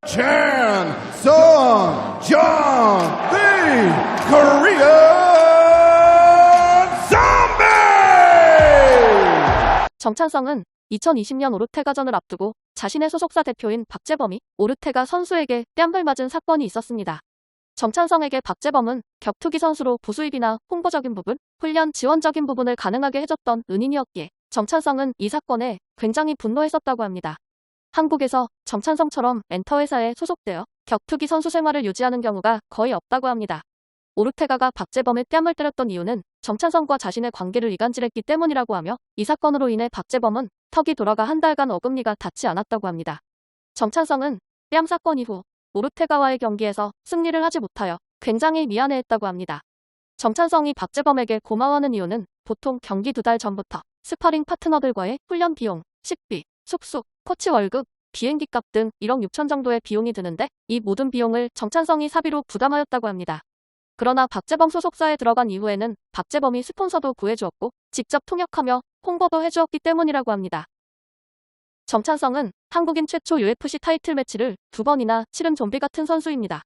Chan Sung John, the Korean Zombie! 정찬성은 2020년 오르테가전을 앞두고 자신의 소속사 대표인 박재범이 오르테가 선수에게 뺨을 맞은 사건이 있었습니다. 정찬성에게 박재범은 격투기 선수로 부수입이나 홍보적인 부분, 훈련 지원적인 부분을 가능하게 해줬던 은인이었기에 정찬성은 이 사건에 굉장히 분노했었다고 합니다. 한국에서 정찬성처럼 멘터회사에 소속되어 격투기 선수 생활을 유지하는 경우가 거의 없다고 합니다. 오르테가가 박재범의 뺨을 때렸던 이유는 정찬성과 자신의 관계를 이간질했기 때문이라고 하며 이 사건으로 인해 박재범은 턱이 돌아가 한 달간 어금니가 닿지 않았다고 합니다. 정찬성은 뺨 사건 이후 오르테가와의 경기에서 승리를 하지 못하여 굉장히 미안해했다고 합니다. 정찬성이 박재범에게 고마워하는 이유는 보통 경기 2달 전부터 스파링 파트너들과의 훈련 비용, 식비, 숙소, 코치 월급, 비행기값 등 1억 6천 정도의 비용이 드는데 이 모든 비용을 정찬성이 사비로 부담하였다고 합니다. 그러나 박재범 소속사에 들어간 이후에는 박재범이 스폰서도 구해주었고 직접 통역하며 홍보도 해주었기 때문이라고 합니다. 정찬성은 한국인 최초 UFC 타이틀 매치를 2번이나 치른 좀비 같은 선수입니다.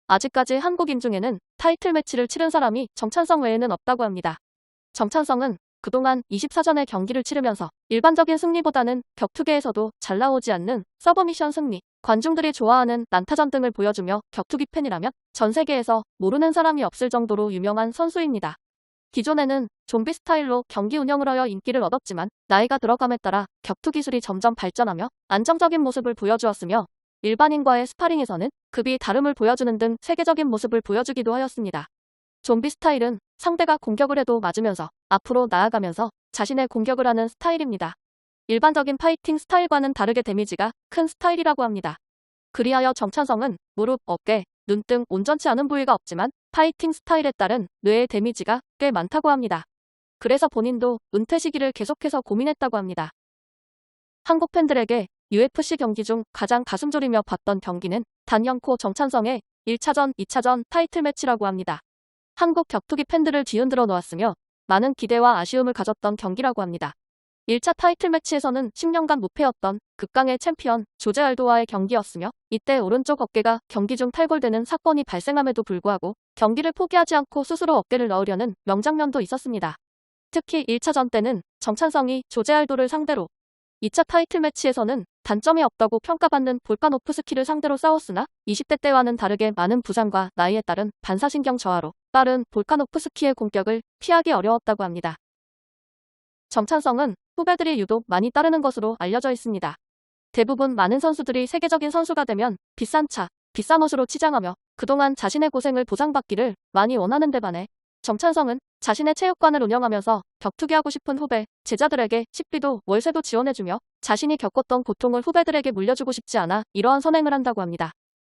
아직까지 한국인 중에는 타이틀 매치를 치른 사람이 정찬성 외에는 없다고 합니다. 정찬성은 그동안 24전의 경기를 치르면서 일반적인 승리보다는 격투계에서도 잘 나오지 않는 서브미션 승리, 관중들이 좋아하는 난타전 등을 보여주며 격투기 팬이라면 전 세계에서 모르는 사람이 없을 정도로 유명한 선수입니다. 기존에는 좀비 스타일로 경기 운영을 하여 인기를 얻었지만 나이가 들어감에 따라 격투 기술이 점점 발전하며 안정적인 모습을 보여주었으며 일반인과의 스파링에서는 급이 다름을 보여주는 등 세계적인 모습을 보여주기도 하였습니다. 좀비 스타일은 상대가 공격을 해도 맞으면서 앞으로 나아가면서 자신의 공격을 하는 스타일입니다. 일반적인 파이팅 스타일과는 다르게 데미지가 큰 스타일이라고 합니다. 그리하여 정찬성은 무릎, 어깨, 눈 등 온전치 않은 부위가 없지만 파이팅 스타일에 따른 뇌의 데미지가 꽤 많다고 합니다. 그래서 본인도 은퇴 시기를 계속해서 고민했다고 합니다. 한국 팬들에게 UFC 경기 중 가장 가슴 졸이며 봤던 경기는 단연코 정찬성의 1차전, 2차전 타이틀 매치라고 합니다. 한국 격투기 팬들을 뒤흔들어 놓았으며 많은 기대와 아쉬움을 가졌던 경기라고 합니다. 1차 타이틀 매치에서는 10년간 무패였던 극강의 챔피언 조제 알도와의 경기였으며 이때 오른쪽 어깨가 경기 중 탈골되는 사건이 발생함에도 불구하고 경기를 포기하지 않고 스스로 어깨를 넣으려는 명장면도 있었습니다. 특히 1차전 때는 정찬성이 조제 알도를 상대로 2차 타이틀 매치에서는 단점이 없다고 평가받는 볼카노프스키를 상대로 싸웠으나 20대 때와는 다르게 많은 부상과 나이에 따른 반사신경 저하로 빠른 볼카노프스키의 공격을 피하기 어려웠다고 합니다. 정찬성은 후배들이 유독 많이 따르는 것으로 알려져 있습니다. 대부분 많은 선수들이 세계적인 선수가 되면 비싼 차, 비싼 옷으로 치장하며 그동안 자신의 고생을 보상받기를 많이 원하는 데 반해 정찬성은 자신의 체육관을 운영하면서 격투기하고 싶은 후배, 제자들에게 식비도 월세도 지원해주며 자신이 겪었던 고통을 후배들에게 물려주고 싶지 않아 이러한 선행을 한다고 합니다.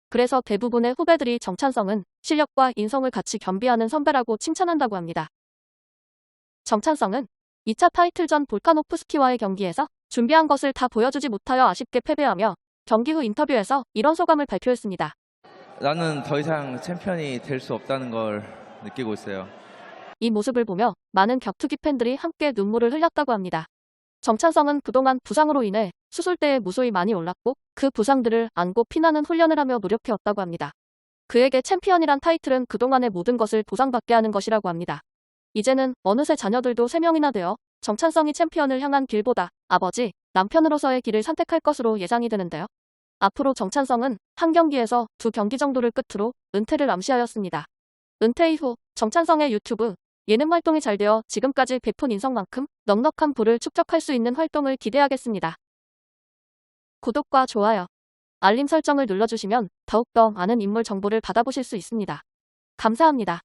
그래서 대부분의 후배들이 정찬성은 실력과 인성을 같이 겸비하는 선배라고 칭찬한다고 합니다. 정찬성은 2차 타이틀전 볼카노프스키와의 경기에서 준비한 것을 다 보여주지 못하여 아쉽게 패배하며 경기 후 인터뷰에서 이런 소감을 발표했습니다. 나는 더 이상 챔피언이 될 수 없다는 걸 느끼고 있어요. 이 모습을 보며 많은 격투기 팬들이 함께 눈물을 흘렸다고 합니다. 정찬성은 그동안 부상으로 인해 수술대에 무수히 많이 올랐고 그 부상들을 안고 피나는 훈련을 하며 노력해왔다고 합니다. 그에게 챔피언이란 타이틀은 그동안의 모든 것을 보상받게 하는 것이라고 합니다. 이제는 어느새 자녀들도 3명이나 되어 정찬성이 챔피언을 향한 길보다 아버지, 남편으로서의 길을 선택할 것으로 예상이 되는데요. 앞으로 정찬성은 한 경기에서 2경기 정도를 끝으로 은퇴를 암시하였습니다. 은퇴 이후 정찬성의 유튜브, 예능 활동이 잘 되어 지금까지 베푼 인성만큼 넉넉한 부를 축적할 수 있는 활동을 기대하겠습니다. 구독과 좋아요, 알림 설정을 눌러주시면 더욱더 많은 인물 정보를 받아보실 수 있습니다. 감사합니다.